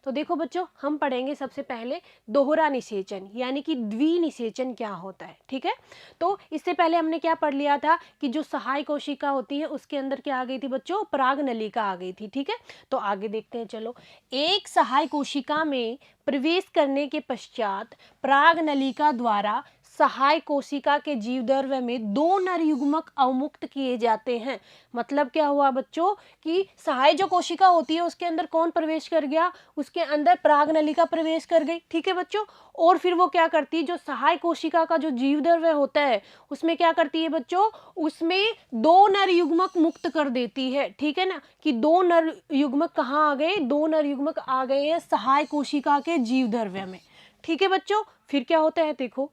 तो देखो बच्चों, हम पढ़ेंगे सबसे पहले दोहरा निषेचन यानी कि द्विनिषेचन क्या होता है। ठीक है, तो इससे पहले हमने क्या पढ़ लिया था कि जो सहायक कोशिका होती है उसके अंदर क्या आ गई थी बच्चों, परागनलिका आ गई थी। ठीक है, तो आगे देखते हैं। चलो, एक सहायक कोशिका में प्रवेश करने के पश्चात परागनलिका द्वारा सहायक कोशिका के जीवद्रव्य में दो नर युग्मक अवमुक्त किए जाते हैं। मतलब क्या हुआ बच्चों कि सहायक जो कोशिका होती है उसके अंदर कौन प्रवेश कर गया, उसके अंदर परागनलिका प्रवेश कर गई। ठीक है बच्चों, और फिर वो क्या करती है, जो सहायक कोशिका का जो जीवद्रव्य होता है उसमें क्या करती है बच्चों, उसमें दो नर युग्मक मुक्त कर देती है। ठीक है ना, कि दो नर युग्मक कहाँ आ गए, दो नर युग्मक आ गए हैं सहायक कोशिका के जीवद्रव्य में। ठीक है बच्चों, फिर क्या होता है देखो,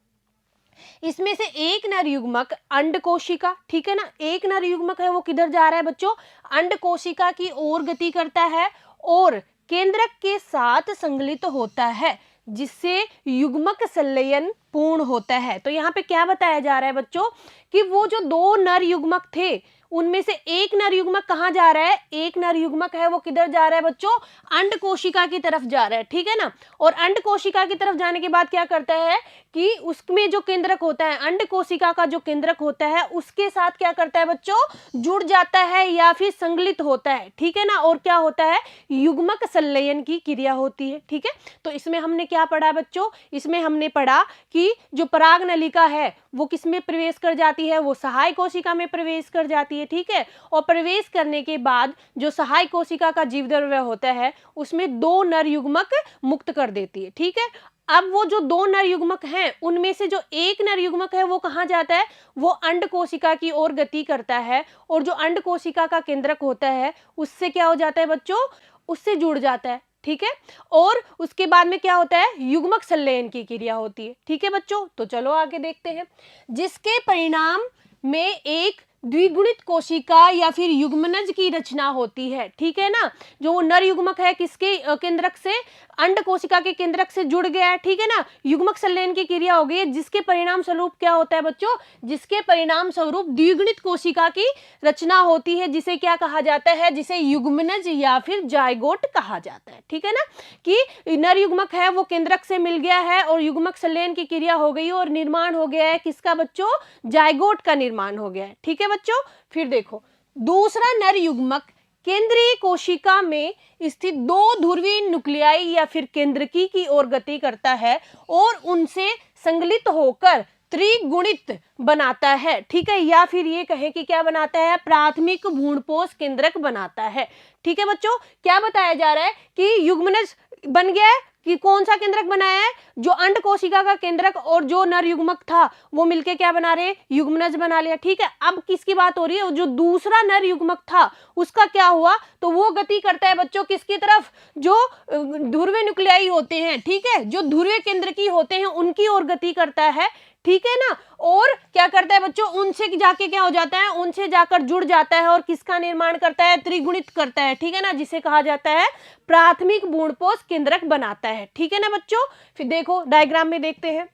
इसमें से एक नर युग्मक अंड कोशिका, ठीक है ना, एक नर युग्मक है वो किधर जा रहा है बच्चों, अंड कोशिका की ओर गति करता है और केंद्रक के साथ संगलित होता है, जिससे युग्मक संलयन पूर्ण होता है। तो यहाँ पे क्या बताया जा रहा है बच्चों कि वो जो दो नर युग्मक थे उनमें से एक नर युग्मक कहाँ जा रहा है, एक नर युग्मक है वो किधर जा रहा है बच्चों, अंड कोशिका की तरफ जा रहा है। ठीक है ना, और अंड कोशिका की तरफ जाने के बाद क्या करता है कि उसमें जो केंद्रक होता है, अंड कोशिका का जो केंद्रक होता है उसके साथ क्या करता है बच्चों, जुड़ जाता है या फिर संगलित होता है। ठीक है ना, और क्या होता है, युग्मक संलयन की क्रिया होती है। ठीक है, तो इसमें हमने क्या पढ़ा बच्चों, इसमें हमने पढ़ा कि जो परागनलिका है वो किस में प्रवेश कर जाती है, वो सहायक कोशिका में प्रवेश कर जाती है। ठीक है, और प्रवेश करने के बाद जो सहायक कोशिका का जीवद्रव्य होता है उसमें दो नर युग्मक मुक्त कर देती है। ठीक है, अब वो जो दो नर युग्मक हैं उनमें से जो एक नर युग्मक है वो कहाँ जाता है, वो अंड कोशिका की ओर गति करता है और जो अंड कोशिका का केंद्रक होता है उससे क्या हो जाता है बच्चों, उससे जुड़ जाता है। ठीक है, और उसके बाद में क्या होता है, युग्मक संलयन की क्रिया होती है। ठीक है बच्चों, तो चलो आगे देखते हैं, जिसके परिणाम में एक द्विगुणित कोशिका या फिर युग्मनज की रचना होती है। ठीक है ना, जो वो नर युग्मक है किसके केंद्रक से, अंड कोशिका के केंद्रक से जुड़ गया है। ठीक है ना, युग्मक संलयन की क्रिया हो गई है, जिसके परिणाम स्वरूप क्या होता है बच्चों, जिसके परिणाम स्वरूप द्विगुणित कोशिका की रचना होती है, जिसे क्या कहा जाता है, जिसे युग्मनज या फिर जायगोट कहा जाता है। ठीक है ना, कि नर युग्मक है वो केंद्रक से मिल गया है और युग्मक संलयन की क्रिया हो गई और निर्माण हो गया है किसका बच्चों, जायगोट का निर्माण हो गया है। ठीक है बच्चों, फिर देखो, दूसरा नर युग्मक केंद्रीय कोशिका में स्थित दो ध्रुवीय न्यूक्लियाई या फिर केंद्रकी की ओर गति करता है और उनसे संगलित होकर त्रिगुणित बनाता है। ठीक है, या फिर ये कहे कि क्या बनाता है, प्राथमिक भ्रूणपोष केंद्रक बनाता है। ठीक है बच्चों, क्या बताया जा रहा है कि युग्मनज बन गया है, कि कौन सा केंद्रक बनाया है, जो अंड कोशिका का केंद्रक और जो नर युग्मक था वो मिलके क्या बना रहे, युग्मनज बना लिया। ठीक है, अब किसकी बात हो रही है, जो दूसरा नर युग्मक था उसका क्या हुआ, तो वो गति करता है बच्चों किसकी तरफ, जो ध्रुवीय न्यूक्लियाई होते हैं। ठीक है, जो ध्रुवीय केंद्रकी होते हैं उनकी ओर गति करता है। ठीक है ना, और क्या करता है बच्चों, उनसे जाके क्या हो जाता है, उनसे जाकर जुड़ जाता है और किसका निर्माण करता है, त्रिगुणित करता है। ठीक है ना, जिसे कहा जाता है प्राथमिक भ्रूणपोष केंद्रक बनाता है। ठीक है ना बच्चों, फिर देखो डायग्राम में देखते हैं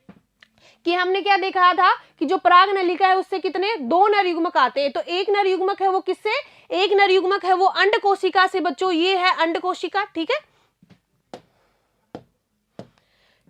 कि हमने क्या देखा था कि जो परागनलिका है उससे कितने, दो नर युग्मक आते हैं। तो एक नर युग्मक है वो किससे, एक नर युग्मक है वो अंड कोशिका से बच्चों, ये है अंड कोशिका। ठीक है,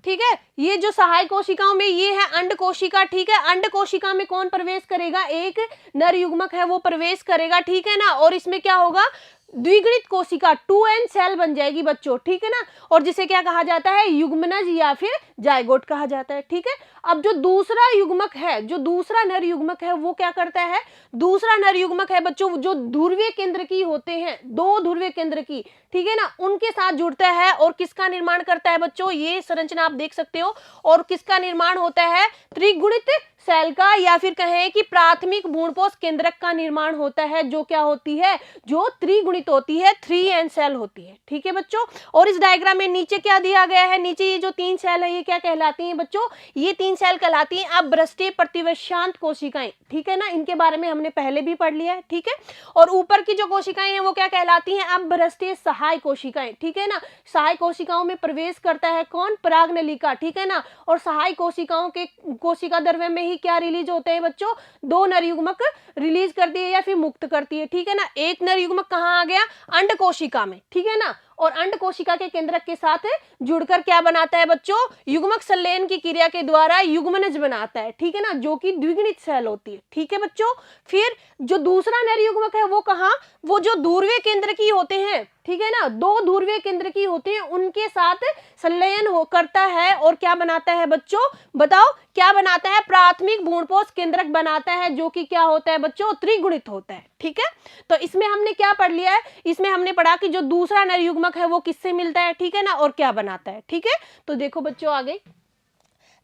ठीक है, ये जो सहायक कोशिकाओं में ये है अंड कोशिका। ठीक है, अंड कोशिका में कौन प्रवेश करेगा, एक नर युग्मक है वो प्रवेश करेगा। ठीक है ना, और इसमें क्या होगा, द्विगुणित कोशिका 2n सेल बन जाएगी बच्चों। ठीक है ना, और जिसे क्या कहा जाता है, युग्मनज या फिर जायगोट कहा जाता है। ठीक है, अब जो दूसरा युग्मक है, जो दूसरा नर युग्मक है वो क्या करता है, दूसरा नर युग्मक है बच्चों जो ध्रुवीय केंद्रकी होते हैं, दो ध्रुवीय केंद्रकी, ठीक है ना, उनके साथ जुड़ता है और किसका निर्माण करता है बच्चों, ये संरचना आप देख सकते हो, और किसका निर्माण होता है, त्रिगुणित सेल का या फिर कहें कि प्राथमिक भ्रूणपोष केंद्रक का निर्माण होता है, जो क्या होती है, जो त्रिगुणित होती है, 3n सेल होती है। ठीक है बच्चों, और इस डायग्राम में नीचे क्या दिया गया है, नीचे ये जो तीन सेल है ये क्या कहलाती हैं बच्चों, ये तीन सेल कहलाती हैं अपभ्रष्टे प्रतिवशांत कोशिकाएं। ठीक है ना, इनके बारे में हमने पहले भी पढ़ लिया है। ठीक है, और ऊपर की जो कोशिकाएं हैं वो क्या कहलाती हैं, अपभ्रष्टे सहायक कोशिकाएं। ठीक है ना, सहायक कोशिकाओं में प्रवेश करता है कौन, परागनलिका। ठीक है ना, और सहायक कोशिकाओं के कोशिका द्रव्य में ही क्या रिलीज होते हैं बच्चों, दो नर युग्मक रिलीज करती है या फिर मुक्त करती है। ठीक है ना, एक नर युग्मक कहाँ आ गया, अंड कोशिका में। ठीक है ना, और अंड कोशिका के केंद्रक के साथ जुड़कर क्या बनाता है बच्चों, युग्मक संलयन की क्रिया के द्वारा युग्मनज बनाता है, ठीक है ना, जो कि द्विगुणित सेल होती है, ठीक है बच्चों। फिर जो दूसरा नर युग्मक है वो कहाँ, वो जो ध्रुवीय केंद्रकी होते हैं, ठीक है ना, दो ध्रुवीय केंद्रकी होते हैं, उनके साथ संलयन हो करता है और क्या बनाता है बच्चों, बताओ क्या बनाता है, प्राथमिक भ्रूणपोष केंद्रक बनाता है, जो कि क्या होता है बच्चों, त्रिगुणित होता है, ठीक है। तो इसमें हमने क्या पढ़ लिया है, इसमें हमने पढ़ा कि जो दूसरा नर युग्मक है वो किससे मिलता है, ठीक है ना, और क्या बनाता है, ठीक है। तो देखो बच्चों आगे,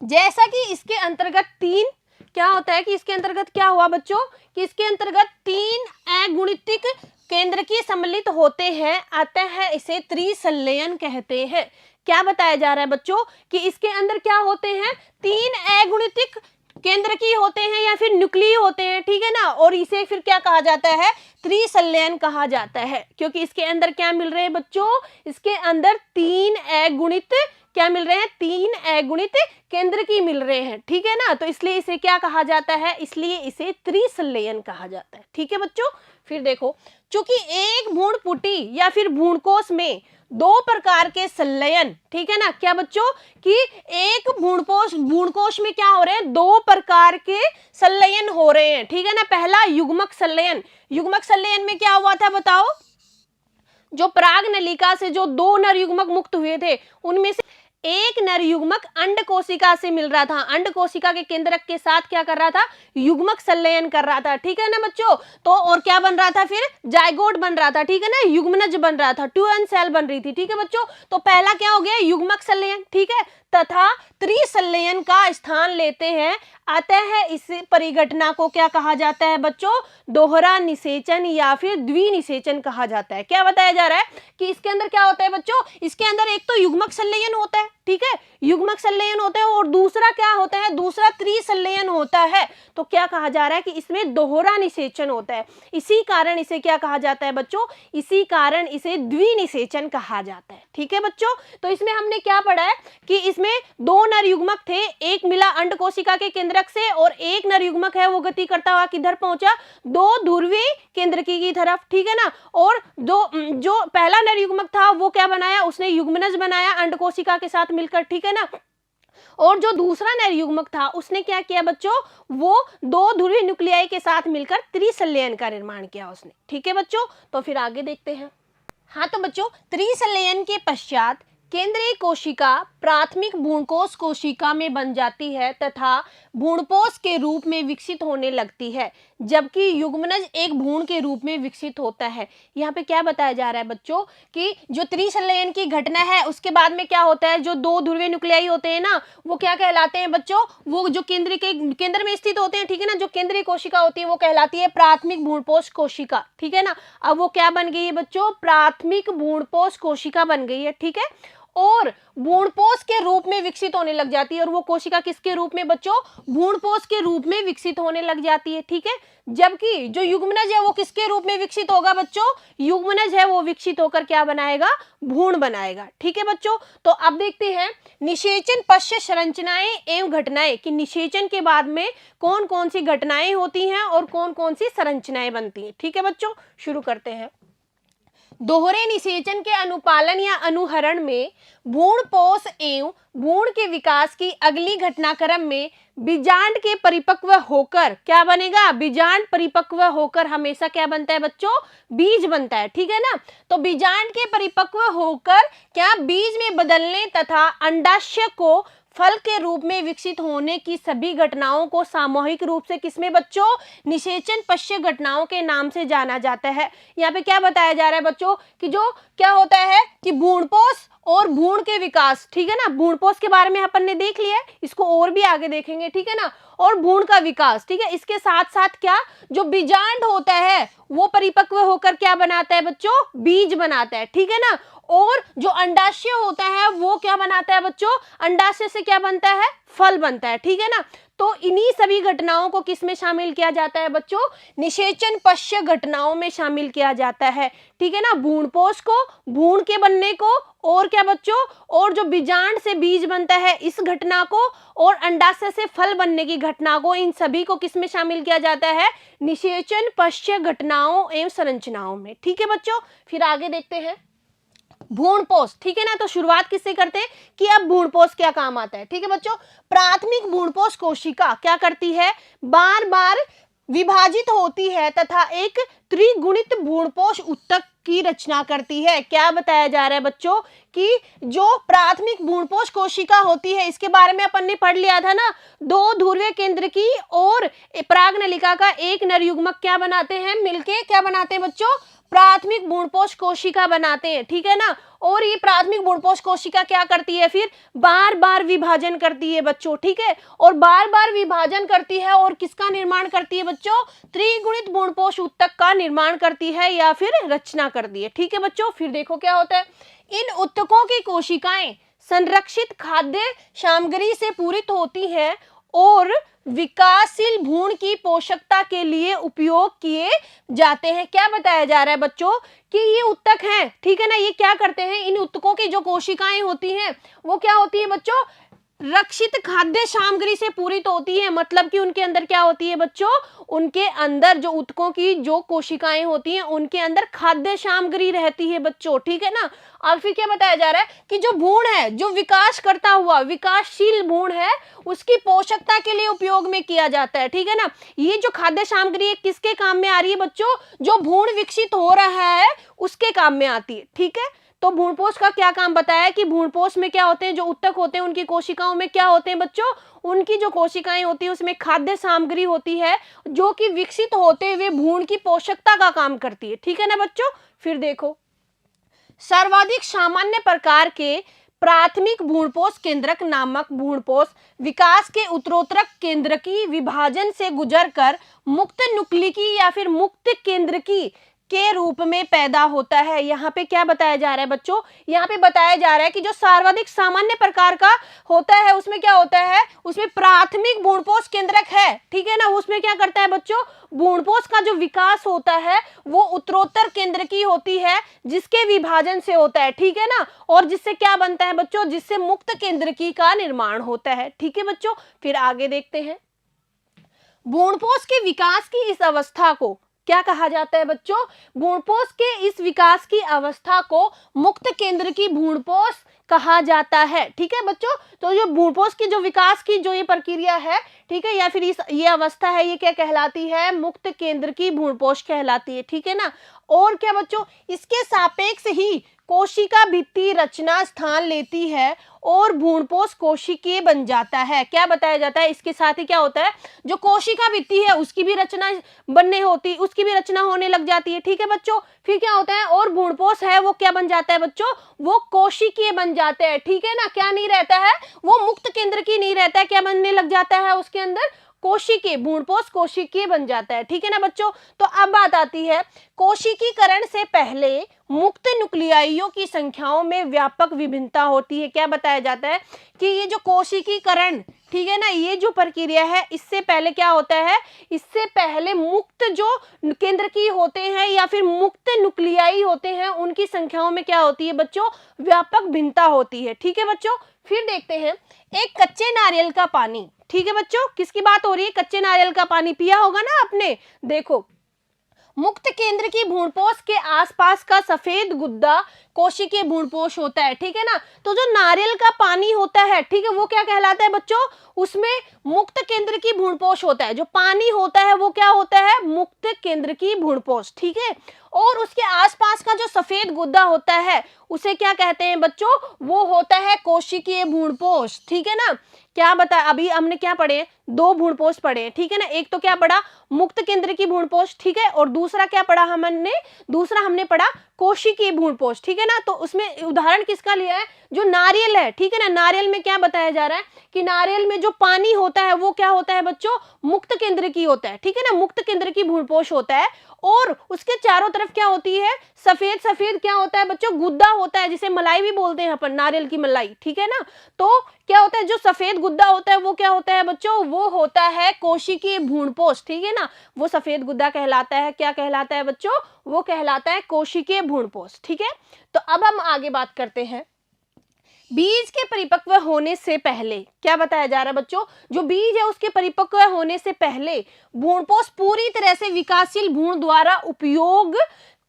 जैसा कि इसके अंतर्गत तीन क्या होता है कि इसके अंतर्गत क्या हुआ बच्चों, कि इसके अंतर्गत तीन अगुणितिक केंद्रकी सम्मिलित होते हैं, अतः इसे त्रिसंलयन कहते हैं। क्या बताया जा रहा है बच्चों, कि इसके अंदर क्या होते हैं, तीन अगुणितिक केंद्रकी होते हैं या फिर न्यूक्लिय होते हैं, ठीक है ना, और इसे फिर क्या कहा जाता है, त्रिसंलयन कहा जाता है, क्योंकि इसके अंदर क्या मिल रहे हैं बच्चों, इसके अंदर तीन अगुणित क्या मिल रहे हैं, तीन अगुणित केंद्रकी मिल रहे हैं, ठीक है ना, तो इसलिए इसे क्या कहा जाता है, इसलिए इसे त्रिसंलयन कहा जाता है, ठीक है बच्चों। फिर देखो, चूंकि एक भ्रूणपुटी या फिर भ्रूणकोश में दो प्रकार के संलयन, ठीक है ना, क्या बच्चों, कि एक भ्रूणकोश में क्या हो रहे हैं, दो प्रकार के संलयन हो रहे हैं, ठीक है ना। पहला युग्मक संलयन, युग्मक संलयन में क्या हुआ था बताओ, जो पराग नलिका से जो दो नर युग्मक मुक्त हुए थे, उनमें से एक नर युग्मक अंड कोशिका से मिल रहा था, अंड कोशिका के केंद्रक के साथ क्या कर रहा था, युग्मक संलयन कर रहा था, ठीक है ना बच्चों। तो और क्या बन रहा था, फिर जाइगोट बन रहा था, ठीक है ना, युग्मनज बन रहा था, 2n सेल बन रही थी, ठीक है बच्चों। तो पहला क्या हो गया, युग्मक संलयन, ठीक है, तथा त्रिसंलयन का स्थान लेते हैं, अतः इस परिघटना को क्या कहा जाता है बच्चों, दोहरा निषेचन या फिर द्विनिषेचन कहा जाता है। क्या बताया जा रहा है कि इसके अंदर क्या होता है बच्चों, इसके अंदर एक तो युग्मक संलयन होता है, ठीक है, युग्मक संलयन होता है, और दूसरा क्या होता है, दूसरा त्रिसंलयन होता है। तो क्या कहा जा रहा है कि इसमें दोहरा निषेचन होता है, इसी कारण इसे क्या कहा जाता है बच्चों, इसी कारण इसे द्विनिषेचन कहा जाता है, ठीक है बच्चों। तो इसमें हमने क्या पढ़ा है कि इसमें दो नर युग्मक थे, एक मिला अंड कोशिका के केंद्रक से और एक नर युग्मक है वो गति करता हुआ किधर पहुंचा, दो ध्रुवीय केंद्रकी की तरफ, ठीक है ना, और जो पहला नर युग्मक था वो क्या बनाया, उसने युग्मनज बनाया अंड कोशिका के साथ मिलकर, ठीक है ना, और जो दूसरा नर युग्मक था उसने क्या किया बच्चों, वो दो ध्रुवीय न्यूक्लियाई के साथ मिलकर त्रिसंलयन का निर्माण किया उसने, ठीक है बच्चों। तो फिर आगे देखते हैं। हाँ तो बच्चों, त्रिसंलयन के पश्चात केंद्रीय कोशिका प्राथमिक भ्रूणकोश कोशिका में बन जाती है तथा भ्रूणपोष के रूप में विकसित होने लगती है, जबकि युग्मनज एक भ्रूण के रूप में विकसित होता है। यहाँ पे क्या बताया जा रहा है बच्चों, कि जो त्रिसंलयन की घटना है उसके बाद में क्या होता है, जो दो ध्रुवीय न्यूक्लियाई होते हैं ना, वो क्या कहलाते हैं बच्चों, वो जो केंद्र में स्थित होते हैं, ठीक है ना, जो केंद्रीय कोशिका होती है वो कहलाती है प्राथमिक भ्रूणपोष कोशिका, ठीक है ना। अब वो क्या बन गई है बच्चों, प्राथमिक भ्रूणपोष कोशिका बन गई है, ठीक है, और भ्रूणपोष के रूप में विकसित होने लग जाती है, और वो कोशिका किसके रूप में बच्चों, भ्रूणपोष के रूप में विकसित होने लग जाती है, ठीक है। जबकि जो युग्मनज है वो किसके रूप में विकसित होगा बच्चों, युग्मनज है वो विकसित होकर क्या बनाएगा, भ्रूण बनाएगा, ठीक है बच्चों। तो अब देखते हैं निषेचन पश्चात संरचनाएं एवं घटनाएं, कि निषेचन के बाद में कौन कौन सी घटनाएं होती हैं और कौन कौन सी संरचनाएं बनती हैं, ठीक है बच्चों। शुरू करते हैं। दोहरे निषेचन के अनुपालन या अनुहरण में भ्रूणपोष एवं भ्रूण के विकास की अगली घटनाक्रम में बीजांड के परिपक्व होकर क्या बनेगा, बीजांड परिपक्व होकर हमेशा क्या बनता है बच्चों, बीज बनता है, ठीक है ना। तो बीजांड के परिपक्व होकर क्या बीज में बदलने तथा अंडाशय को फल के रूप में विकसित होने की सभी घटनाओं को सामूहिक रूप से किसमें बच्चों, निषेचन पश्चात घटनाओं के नाम से जाना जाता है। यहाँ पे क्या बताया जा रहा है बच्चों, कि जो क्या होता है कि भ्रूणपोष और भ्रूण के विकास, ठीक है ना, भ्रूणपोष के बारे में अपन ने देख लिया है, इसको और भी आगे देखेंगे, ठीक है ना, और भ्रूण का विकास, ठीक है। इसके साथ साथ क्या, जो बीजांड होता है वो परिपक्व होकर क्या बनाता है बच्चों, बीज बनाता है, ठीक है ना, और जो अंडाशय होता है वो क्या बनाता है बच्चों, अंडाशय से क्या बनता है, फल बनता है, ठीक है ना। तो इन्हीं सभी घटनाओं को किस में शामिल किया जाता है बच्चों, निषेचन पश्चात घटनाओं में शामिल किया जाता है, ठीक है ना। भ्रूणपोष को, भ्रूण के बनने को, और क्या बच्चों, और जो बीजांड से बीज बनता है इस घटना को, और अंडाशय से फल बनने की घटना को, इन सभी को किस में शामिल किया जाता है, निषेचन पश्चात घटनाओं एवं संरचनाओं में, ठीक है बच्चों। फिर आगे देखते हैं। भ्रूणपोष, ठीक है ना। तो शुरुआत किससे करते हैं कि अब भ्रूणपोष क्या काम आता है, ठीक है बच्चों। प्राथमिक भ्रूणपोष कोशिका क्या करती है, बार बार विभाजित होती है तथा एक त्रिगुणित भ्रूणपोष ऊतक की रचना करती है। क्या बताया जा रहा है बच्चों कि जो प्राथमिक भ्रूणपोष कोशिका होती है, इसके बारे में अपन ने पढ़ लिया था ना, दो ध्रुवीय केंद्रकी और परागनलिका का एक नर युग्मक क्या बनाते हैं, मिलके क्या बनाते हैं बच्चों, प्राथमिक भ्रूणपोष कोशिका बनाते हैं, ठीक है ना। और ये प्राथमिक भ्रूणपोष कोशिका क्या करती है, फिर बार बार विभाजन करती है बच्चों, ठीक है। और बार बार विभाजन करती है और किसका निर्माण करती है बच्चों, त्रिगुणित भ्रूणपोष ऊतक का निर्माण करती है या फिर रचना करती है, ठीक है बच्चों। फिर देखो क्या होता है, इन ऊतकों की कोशिकाएं संरक्षित खाद्य सामग्री से पूरित होती हैं और विकासशील भ्रूण की पोषकता के लिए उपयोग किए जाते हैं। क्या बताया जा रहा है बच्चों कि ये ऊतक हैं, ठीक है ना, ये क्या करते हैं, इन ऊतकों की जो कोशिकाएं होती हैं वो क्या होती है बच्चों, रक्षित खाद्य सामग्री से पूरित होती है। मतलब कि उनके अंदर क्या होती है बच्चों, उनके अंदर जो ऊतकों की जो कोशिकाएं होती हैं उनके अंदर खाद्य सामग्री रहती है बच्चों, ठीक है ना। और फिर क्या बताया जा रहा है कि जो भ्रूण है, जो विकास करता हुआ विकासशील भ्रूण है, उसकी पोषकता के लिए उपयोग में किया जाता है, ठीक है ना। ये जो खाद्य सामग्री है किसके काम में आ रही है बच्चों, जो भ्रूण विकसित हो रहा है उसके काम में आती है, ठीक है। तो भ्रूणपोष का क्या काम बताया कि भ्रूणपोष में क्या होते हैं, जो ऊतक होते हैं उनकी कोशिकाओं में क्या होते हैं बच्चों, उनकी जो कोशिकाएं होती है उसमें खाद्य सामग्री होती है जो कि विकसित होते हुए भ्रूण की पोषकता का काम करती है, ठीक है ना बच्चों। फिर देखो, सर्वाधिक सामान्य प्रकार के प्राथमिक भ्रूणपोष केंद्रक नामक भ्रूणपोष विकास के उत्तरोत्तर केंद्रकी विभाजन से गुजरकर मुक्त नुक्लिकी या फिर मुक्त केंद्रकी के रूप में पैदा होता है। यहाँ पे क्या बताया जा रहा है बच्चों, यहाँ पे बताया जा रहा है कि जो सर्वाधिक सामान्य प्रकार का होता है उसमें क्या होता है, उसमें प्राथमिक भ्रूणपोष केंद्रक है, ठीक है ना। उसमें क्या करता है बच्चों, भ्रूणपोष का जो विकास होता है वो उत्तरोत्तर केंद्रकी होती है जिसके विभाजन से होता है, ठीक है ना। और जिससे क्या बनता है बच्चों, जिससे मुक्त केंद्रकी का निर्माण होता है, ठीक है बच्चों। फिर आगे देखते हैं, भ्रूणपोष के विकास की इस अवस्था को क्या कहा जाता है बच्चों, भ्रूणपोष के इस विकास की अवस्था को मुक्त केंद्रकी भ्रूणपोष कहा जाता है, ठीक है बच्चों। तो जो भ्रूणपोष की जो विकास की जो ये प्रक्रिया है, ठीक है, या फिर ये अवस्था है, ये क्या कहलाती है, मुक्त केंद्रकी भ्रूणपोष कहलाती है, ठीक है ना। और क्या बच्चों, इसके सापेक्ष ही कोशिका भित्ति रचना स्थान लेती है और भ्रूणपोष कोशिकीय बन जाता है। क्या बताया जाता है, इसके साथ ही क्या होता है, जो कोशिका भित्ति है उसकी भी रचना उसकी भी रचना होने लग जाती है, ठीक है बच्चों। फिर क्या होता है, और भ्रूणपोष है वो क्या बन जाता है बच्चों, वो कोशिकीय बन जाते हैं, ठीक है ना। क्या नहीं रहता है, वो मुक्त केंद्रकी नहीं रहता है, क्या बनने लग जाता है उसके अंदर, कोशिकीय, भ्रूणपोष कोशिकीय बन जाता है, ठीक है ना बच्चों। तो अब बात आती है, कोशिकीकरण से पहले मुक्त न्यूक्लियाइयों की संख्याओं में व्यापक विभिन्नता होती है। क्या बताया जाता है कि ये जो कोशिकीकरण, ठीक है ना, ये जो प्रक्रिया है इससे पहले क्या होता है, इससे पहले मुक्त जो केंद्रकी होते हैं या फिर मुक्त न्यूक्लियाई होते हैं उनकी संख्याओं में क्या होती है बच्चों, व्यापक भिन्नता होती है, ठीक है बच्चों। फिर देखते हैं, एक कच्चे नारियल का पानी, ठीक है बच्चों, किसकी बात हो रही है, कच्चे नारियल का पानी पिया होगा ना आपने। देखो, मुक्त केंद्र की भ्रूणपोष के आसपास का सफेद गुद्दा कोशिकीय भ्रूणपोष होता है, ठीक है ना। तो जो नारियल का पानी होता है, ठीक है, वो क्या कहलाता है बच्चों, उसमें मुक्त केंद्र की भ्रूणपोष होता है। जो पानी होता है वो क्या होता है, मुक्त केंद्र की भ्रूणपोष, ठीक है। और उसके आसपास का जो सफेद गुद्दा होता है उसे क्या कहते हैं बच्चों, वो होता है कोशिकीय भ्रूणपोष, ठीक है ना। क्या बता, अभी हमने क्या पढ़े, दो भ्रूणपोष पढ़े, ठीक है ना। एक तो क्या पढ़ा, मुक्त केंद्र की भ्रूणपोष, ठीक है, और दूसरा क्या पढ़ा हमने, दूसरा हमने पढ़ा कोशिकीय भ्रूणपोष, ठीक है ना। तो उसमें उदाहरण किसका लिया है, जो नारियल है, ठीक है ना। नारियल में क्या बताया जा रहा है कि नारियल में जो पानी होता है वो क्या होता है बच्चों, मुक्त केंद्र की होता है, ठीक है ना, मुक्त केंद्र की भ्रूणपोष होता है। और उसके चारों तरफ क्या होती है, सफेद सफेद क्या होता है बच्चों, गुद्दा होता है, जिसे मलाई भी बोलते हैं अपन, नारियल की मलाई, ठीक है ना। तो क्या होता है, जो सफेद गुद्दा होता है वो क्या होता है बच्चों, वो होता है कोशिकीय भ्रूणपोष, ठीक है ना। वो सफेद गुद्दा कहलाता है, क्या कहलाता है बच्चों, वो कहलाता है कोशिकीय भ्रूणपोष, ठीक है। तो अब हम आगे बात करते हैं, बीज के परिपक्व होने से पहले क्या बताया जा रहा है बच्चों, जो बीज है उसके परिपक्व होने से पहले भ्रूणपोष पूरी तरह से विकासशील भ्रूण द्वारा उपयोग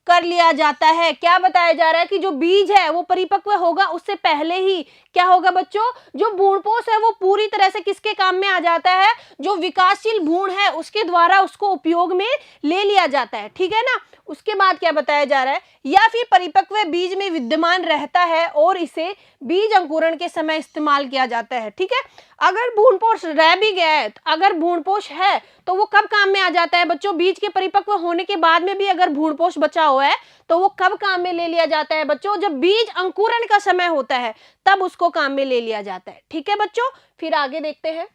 कर लिया जाता है। क्या बताया जा रहा है कि जो बीज है वो परिपक्व होगा उससे पहले ही क्या होगा बच्चों, जो भ्रूणपोष है वो पूरी तरह से किसके काम में आ जाता है, जो विकासशील भ्रूण है उसके द्वारा उसको उपयोग में ले लिया जाता है, ठीक है ना। उसके बाद क्या बताया जा रहा है, या फिर परिपक्व बीज में विद्यमान रहता है और इसे बीज अंकुरण के समय इस्तेमाल किया जाता है, ठीक है। अगर भ्रूणपोष रह भी गया है, अगर भ्रूणपोष है तो वो कब काम में आ जाता है बच्चों, बीज के परिपक्व होने के बाद में भी अगर भ्रूणपोष बचा हुआ है तो वो कब काम में ले लिया जाता है बच्चों, जब बीज अंकुरण का समय होता है तब उसको काम में ले लिया जाता है, ठीक है बच्चों। फिर आगे देखते हैं,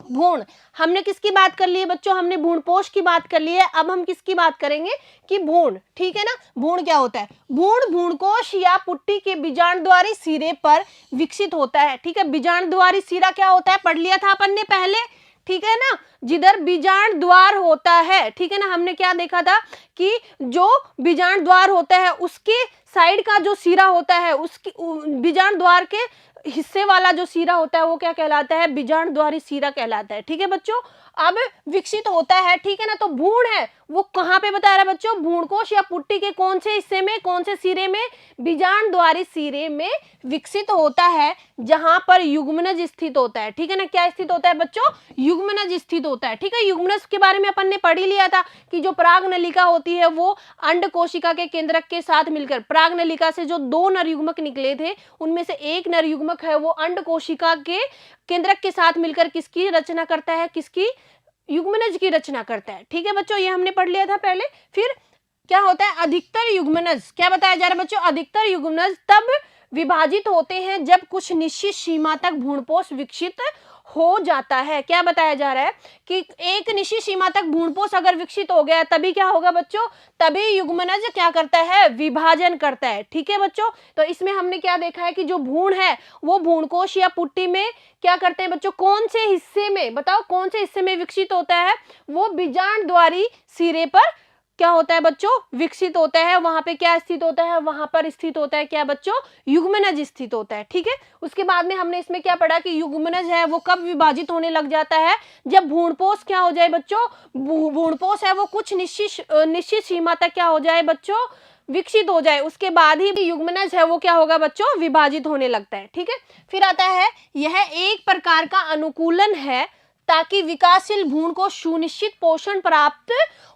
भ्रूण, हमने किसकी बात कर ली है बच्चों, हमने भ्रूणपोष की बात कर ली है। अब हम किसकी बात करेंगे कि भ्रूण, ठीक है ना। भ्रूण क्या होता है, भ्रूण भ्रूणकोश या पुट्टी के बीजाणुद्वारी सिरे पर विकसित होता है, ठीक है। बीजाणुद्वारी सिरा क्या होता है, पढ़ लिया था अपन ने पहले, ठीक है ना, जिधर बीजांड द्वार होता है, ठीक है ना। हमने क्या देखा था कि जो बीजांड द्वार होता है उसके साइड का जो सिरा होता है, उसकी बीजांड द्वार के हिस्से वाला जो सिरा होता है वो क्या कहलाता है, बीजांड द्वारी सिरा कहलाता है, ठीक है बच्चों। अब विकसित होता है, ठीक है ना। तो भ्रूण है वो कहाँ पे बता रहा है बच्चों, भ्रूणकोश या पुट्टी के कौन से हिस्से में, कौन से सिरे में, बीजांड द्वारी सिरे में विकसित होता है जहां पर युग्मनज स्थित होता है, ठीक है ना। क्या स्थित होता है बच्चों, युग्मनज स्थित होता है, ठीक है। युग्मनज के बारे में अपन ने पढ़ ही लिया था कि जो पराग नलिका होती है वो अंड कोशिका के केंद्रक के साथ मिलकर, पराग नलिका से जो 2 नर युग्मक निकले थे उनमें से एक नर युग्मक है वो अंड कोशिका के केंद्रक के साथ मिलकर किसकी रचना करता है, किसकी, युग्मनज की रचना करता है, ठीक है बच्चों। ये हमने पढ़ लिया था पहले। फिर क्या होता है, अधिकतर युग्मनज, क्या बताया जा रहा है बच्चों, अधिकतर युग्मनज तब विभाजित होते हैं जब कुछ निश्चित सीमा तक भ्रूणपोष विकसित हो जाता है। क्या बताया जा रहा है कि एक निश्चित सीमा तक भ्रूणपोष अगर विकसित हो गया तभी क्या होगा बच्चों, तभी युग्मनज क्या करता है, विभाजन करता है, ठीक है बच्चों। तो इसमें हमने क्या देखा है कि जो भ्रूण है वो भ्रूणकोश या पुट्टी में क्या करते हैं बच्चों, कौन से हिस्से में, बताओ कौन से हिस्से में विकसित होता है, वो बीजांड द्वारी सिरे पर क्या होता है बच्चों, विकसित होता है। वहां पे क्या स्थित होता है, वहां पर स्थित होता है क्या बच्चों, युग्मनज स्थित होता है, ठीक है। उसके बाद में हमने इसमें क्या पढ़ा कि युग्मनज है वो कब विभाजित होने लग जाता है, जब भ्रूणपोष क्या हो जाए बच्चों, भ्रूणपोष है वो कुछ निश्चित सीमा तक क्या हो जाए बच्चों, विकसित हो जाए, उसके बाद ही युग्मनज है वो क्या होगा बच्चों, विभाजित होने लगता है, ठीक है। फिर आता है, यह एक प्रकार का अनुकूलन है ताकि विकासशील भ्रूण को सुनिश्चित पोषण प्राप्त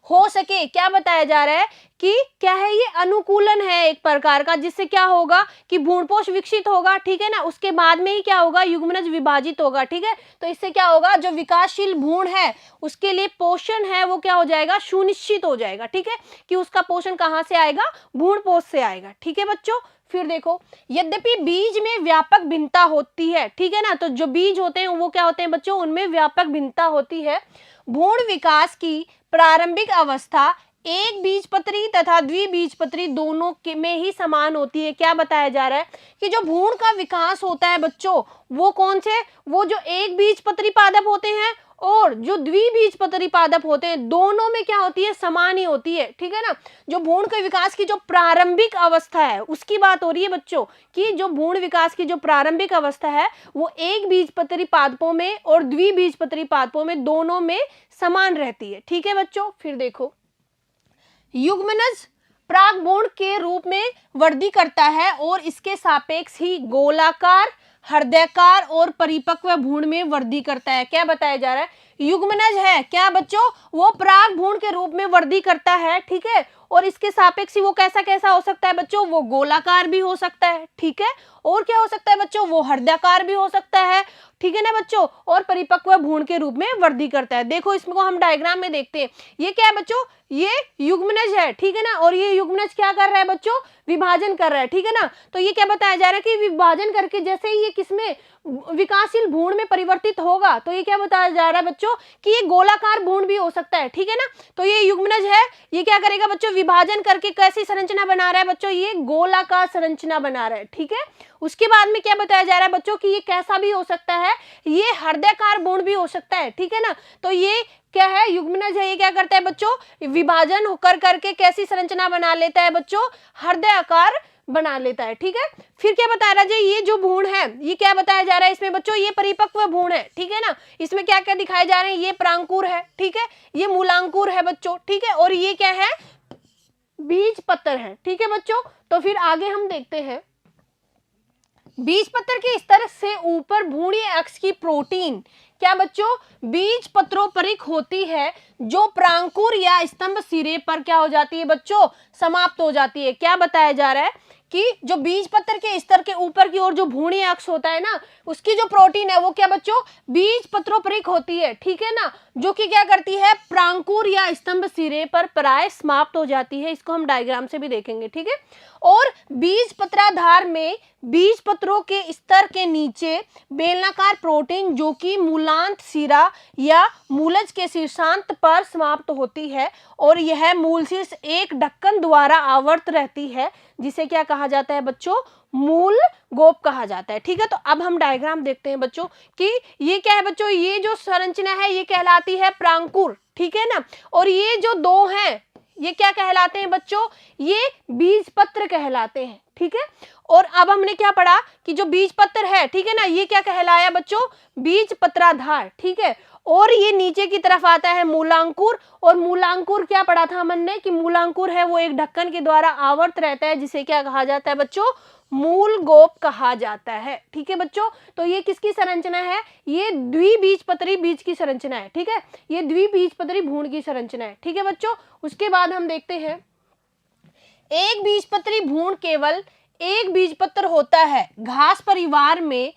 हो सके। क्या बताया जा रहा है कि क्या है, ये अनुकूलन है एक प्रकार का, जिससे क्या होगा कि भ्रूणपोष विकसित होगा, ठीक है ना, उसके बाद में ही क्या होगा, युग्मनज विभाजित होगा, ठीक है। तो इससे क्या होगा, जो विकासशील भ्रूण है उसके लिए पोषण है वो क्या हो जाएगा, सुनिश्चित हो जाएगा, ठीक है, कि उसका पोषण कहाँ से आएगा, भ्रूणपोष से आएगा, ठीक है बच्चों। फिर देखो, यद्यपि बीज में व्यापक भिन्नता होती है, ठीक है ना, तो जो बीज होते हैं वो क्या होते हैं बच्चों, उनमें व्यापक भिन्नता होती है। भ्रूण विकास की प्रारंभिक अवस्था एक बीजपत्री तथा द्विबीजपत्री दोनों के में ही समान होती है। क्या बताया जा रहा है कि जो भ्रूण का विकास होता है बच्चों, वो कौन से, वो जो एक बीजपत्री पादप होते हैं और जो द्विबीजपत्री पादप होते हैं, दोनों में क्या होती है, समान ही होती है, ठीक है ना। जो भ्रूण के विकास की जो प्रारंभिक अवस्था है उसकी बात हो रही है बच्चों, कि जो भ्रूण विकास की जो प्रारंभिक अवस्था है वो एक बीजपत्री पादपों में और द्विबीजपत्री पादपों में दोनों में समान रहती है, ठीक है बच्चों। फिर देखो, युग्मनज प्रागभ्रूण के रूप में वृद्धि करता है और इसके सापेक्ष ही गोलाकार, हृदयाकार और परिपक्व भ्रूण में वृद्धि करता है। क्या बताया जा रहा है, युग्मनज है क्या बच्चों, वो प्रागभ्रूण के रूप में वृद्धि करता है, ठीक है, और इसके सापेक्ष वो कैसा कैसा हो सकता है बच्चों, वो गोलाकार भी हो सकता है, ठीक है, और क्या हो सकता है बच्चों, वो हृदयाकार भी हो सकता है, ठीक है ना बच्चों, और परिपक्व भ्रूण के रूप में वृद्धि करता है। देखो इसको हम डायग्राम में देखते हैं, ये क्या है बच्चों, ये युग्मनज है, ठीक है ना, और ये युग्मनज क्या कर रहा है बच्चों, विभाजन कर रहा है, ठीक है ना। तो ये क्या बताया जा रहा है कि विभाजन करके जैसे ही ये किसमें, विकासशील भ्रूण में परिवर्तित होगा, तो ये क्या बताया जा रहा है बच्चों कि ये गोलाकार भ्रूण भी हो सकता है, ठीक है ना। तो ये युग्मनज है, ये क्या करेगा बच्चों, विभाजन करके कैसी संरचना बना रहा है बच्चों, ये गोलाकार संरचना बना रहा है, ठीक है। उसके बाद में क्या बताया जा रहा है बच्चों कि ये कैसा भी हो सकता है, ये हृदयाकार भ्रूण भी हो सकता है, ठीक है ना। तो ये क्या है, युग्मनज है, ये क्या करता है बच्चों, विभाजन होकर करके कैसी संरचना बना लेता है बच्चों, हृदयाकार बना लेता है, ठीक है। फिर क्या बता रहा है, ये जो भ्रूण है ये क्या बताया जा रहा है इसमें बच्चों, ये परिपक्व भ्रूण है, ठीक है ना। इसमें क्या क्या दिखाए जा रहे हैं, ये प्रांकुर है, ठीक है, ये मूलांकुर है बच्चों, ठीक है, और ये क्या है, बीज पत्र है, ठीक है बच्चों। तो फिर आगे हम देखते हैं, बीज पत्र के स्तर से ऊपर भ्रूणीय अक्ष की प्रोटीन क्या बच्चों, बीज पत्रोपरिक होती है, जो प्रांकुर या स्तंभ सिरे पर क्या हो जाती है बच्चों, समाप्त हो जाती है। क्या बताया जा रहा है कि जो बीज पत्र के स्तर के ऊपर की ओर जो भ्रूणीय अक्ष होता है ना, उसकी जो प्रोटीन है वो क्या बच्चों, बीज पत्रोपरिक होती है, ठीक है ना, जो कि क्या करती है, प्रांकुर या स्तंभ सिरे पर प्राय समाप्त हो जाती है। इसको हम डायग्राम से भी देखेंगे, ठीक है। और बीज पत्राधार में बीज पत्रों के स्तर के नीचे बेलनाकार प्रोटीन जो कि मूलांत सिरा या मूलज के शीर्षांत पर समाप्त होती है, और यह मूल शीर्ष एक ढक्कन द्वारा आवर्त रहती है, जिसे क्या कहा जाता है बच्चों, मूल गोप कहा जाता है, ठीक है। तो अब हम डायग्राम देखते हैं बच्चों कि ये क्या है बच्चों, ये जो संरचना है ये कहलाती है प्रांकुर, ठीक है ना, और ये जो दो हैं ये क्या कहलाते हैं बच्चों, ये बीज पत्र कहलाते हैं, ठीक है। और अब हमने क्या पढ़ा कि जो बीज पत्र है, ठीक है ना, ये क्या कहलाया बच्चों, बीज पत्राधार, ठीक है। और ये नीचे की तरफ आता है मूलांकुर, और मूलांकुर क्या पढ़ा था हमने कि मूलांकुर है वो एक ढक्कन के द्वारा आवर्त रहता है, जिसे क्या कहा जाता है बच्चों, मूल गोप कहा जाता है, ठीक है बच्चों। तो ये किसकी संरचना है, ये द्विबीजपत्री बीज की संरचना है, ठीक है, ये द्विबीजपत्री भ्रूण की संरचना है, ठीक है बच्चों। उसके बाद हम देखते हैं, एक बीजपत्री भ्रूण केवल एक बीजपत्र होता है। घास परिवार में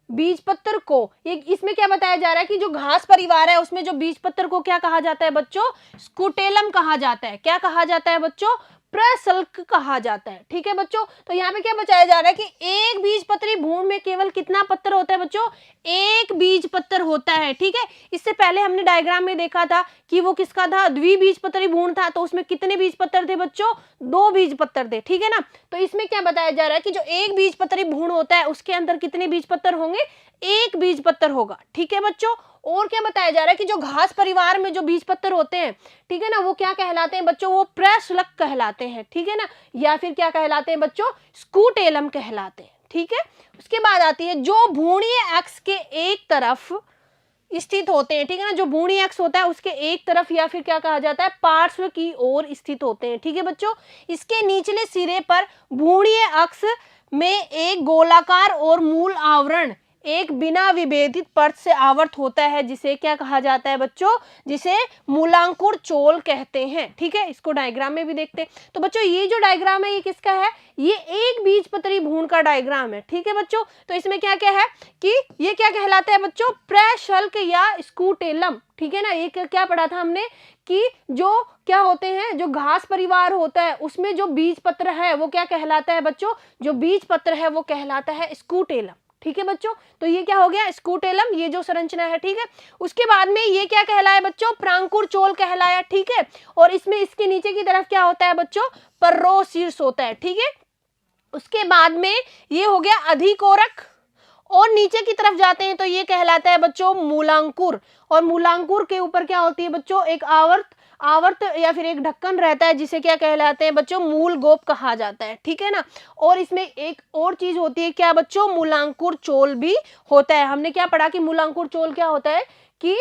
बीजपत्र को, ये इसमें क्या बताया जा रहा है कि जो घास परिवार है उसमें जो बीजपत्र को क्या कहा जाता है बच्चों, स्कूटेलम कहा जाता है। क्या कहा जाता है बच्चों, प्रशल्क कहा जाता है, ठीक है बच्चों। तो यहाँ पे क्या बताया जा रहा है कि एक बीजपत्री भ्रूण में केवल कितना पत्र होता है बच्चों, एक बीज पत्र होता है, ठीक है। इससे पहले हमने डायग्राम में देखा था कि वो किसका था, द्विबीजपत्री भ्रूण था, तो उसमें कितने बीज पत्र थे बच्चों, दो बीज पत्र थे, ठीक है ना। तो इसमें क्या बताया जा रहा है कि जो एक बीजपत्री भ्रूण होता है उसके अंदर कितने बीज पत्र होंगे, एक बीज पत्र होगा, ठीक है बच्चों। और क्या बताया जा रहा है कि जो घास परिवार में जो बीज पत्र होते हैं, ठीक है ना, वो क्या कहलाते हैं बच्चों, वो प्रशल्क कहलाते हैं, ठीक है ना, या फिर क्या कहलाते हैं बच्चों, स्कूटेलम कहलाते हैं, ठीक है। उसके बाद आती है जो भ्रूणीय अक्ष के एक तरफ स्थित होते हैं, ठीक है ना, जो भ्रूणीय अक्ष होता है उसके एक तरफ या फिर क्या कहा जाता है, पार्श्व की ओर स्थित होते हैं, ठीक है बच्चों। इसके निचले सिरे पर भ्रूणीय अक्ष में एक गोलाकार और मूल आवरण एक बिना विभेदित परत से आवर्त होता है, जिसे क्या कहा जाता है बच्चों, जिसे मूलांकुर चोल कहते हैं, ठीक है। इसको डायग्राम में भी देखते हैं। तो बच्चों ये जो डायग्राम है ये किसका है, ये एक बीजपत्री भ्रूण का डायग्राम है, ठीक है बच्चों। तो इसमें क्या क्या है कि ये क्या कहलाता है बच्चों, प्रशल्क या स्कूटेलम, ठीक है ना। ये क्या पढ़ा था हमने कि जो क्या होते हैं, जो घास परिवार होता है उसमें जो बीज पत्र है वो क्या कहलाता है बच्चों, जो बीज पत्र है वो कहलाता है स्कूटेलम, ठीक है बच्चों। तो ये क्या हो गया, स्कूटेलम, ये जो संरचना है, ठीक है। उसके बाद में ये क्या कहलाया बच्चों, प्रांकुर चोल कहलाया, ठीक है। और इसमें इसके नीचे की तरफ क्या होता है बच्चों, पर्रोशीर्ष होता है, ठीक है। उसके बाद में ये हो गया अधिकोरक, और नीचे की तरफ जाते हैं तो ये कहलाता है बच्चों मूलांकुर, और मूलांकुर के ऊपर क्या होती है बच्चों, एक आवर्त या फिर एक ढक्कन रहता है, जिसे क्या कहलाते हैं बच्चों, मूल गोप कहा जाता है, ठीक है ना। और इसमें एक और चीज होती है क्या बच्चों, मूलांकुर चोल भी होता है। हमने क्या पढ़ा कि मूलांकुर चोल क्या होता है कि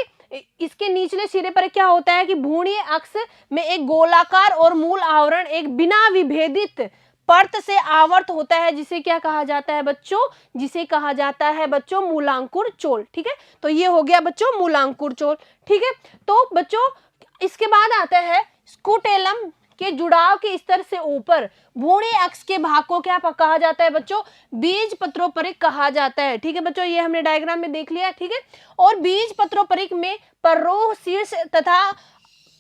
इसके निचले सिरे पर क्या होता है कि भ्रूणीय अक्ष में एक गोलाकार और मूल आवरण एक बिना विभेदित परत से आवर्त होता है, जिसे क्या कहा जाता है बच्चों, जिसे कहा जाता है बच्चों मूलांकुर चोल, ठीक है। तो ये हो गया बच्चों मूलांकुर चोल, ठीक है। तो बच्चों इसके बाद आता है स्कूटेलम के जुड़ाव के स्तर से ऊपर भ्रूणीय अक्ष के भाग को क्या कहा जाता है बच्चों, बीज पत्रोपरिक कहा जाता है, ठीक है बच्चों। ये हमने डायग्राम में देख लिया, ठीक है। और बीज पत्रोपरिक में पर्रोह शीर्ष तथा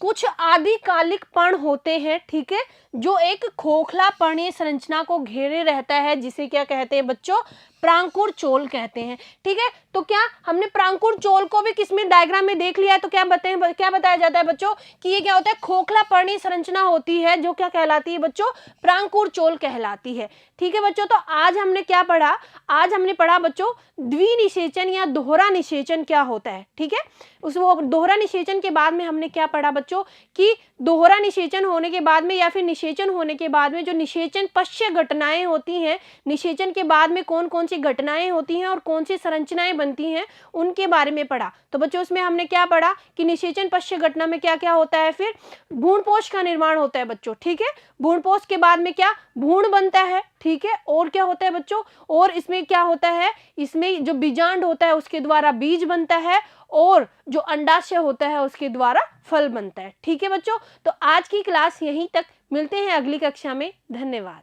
कुछ आदिकालिक पर्ण होते हैं, ठीक है, जो एक खोखला पर्णीय संरचना को घेरे रहता है, जिसे क्या कहते हैं बच्चों, प्रांकुर चोल कहते हैं, ठीक है। तो क्या हमने प्रांकुर चोल को भी किसमें डायग्राम में देख लिया है, तो क्या बताया जाता है बच्चों कि ये क्या होता है, खोखला पर्णीय संरचना होती है, जो क्या कहलाती है बच्चों, प्रांकुर चोल कहलाती है, ठीक है बच्चों। तो आज हमने क्या पढ़ा, आज हमने पढ़ा बच्चों द्विनिषेचन या दोहरा निषेचन क्या होता है, ठीक है। उस वो दोहरा निषेचन के बाद में हमने क्या पढ़ा बच्चों कि दोहरा निषेचन होने के बाद में या फिर निषेचन होने के बाद में जो निषेचन पश्य घटनाएं होती हैं, निषेचन के बाद में कौन कौन सी घटनाएं होती हैं और कौन सी संरचनाएं बनती हैं उनके बारे में पढ़ा। तो बच्चों उसमें हमने क्या पढ़ा कि निषेचन पश्य घटना में क्या क्या होता है, फिर भ्रूणपोष का निर्माण होता है बच्चों, ठीक है। भ्रूणपोष के बाद में क्या भ्रूण बनता है, ठीक है। और क्या होता है बच्चों, और इसमें क्या होता है, इसमें जो बीजांड होता है उसके द्वारा बीज बनता है और जो अंडाशय होता है उसके द्वारा फल बनता है, ठीक है बच्चों। तो आज की क्लास यहीं तक, मिलते हैं अगली कक्षा में। धन्यवाद।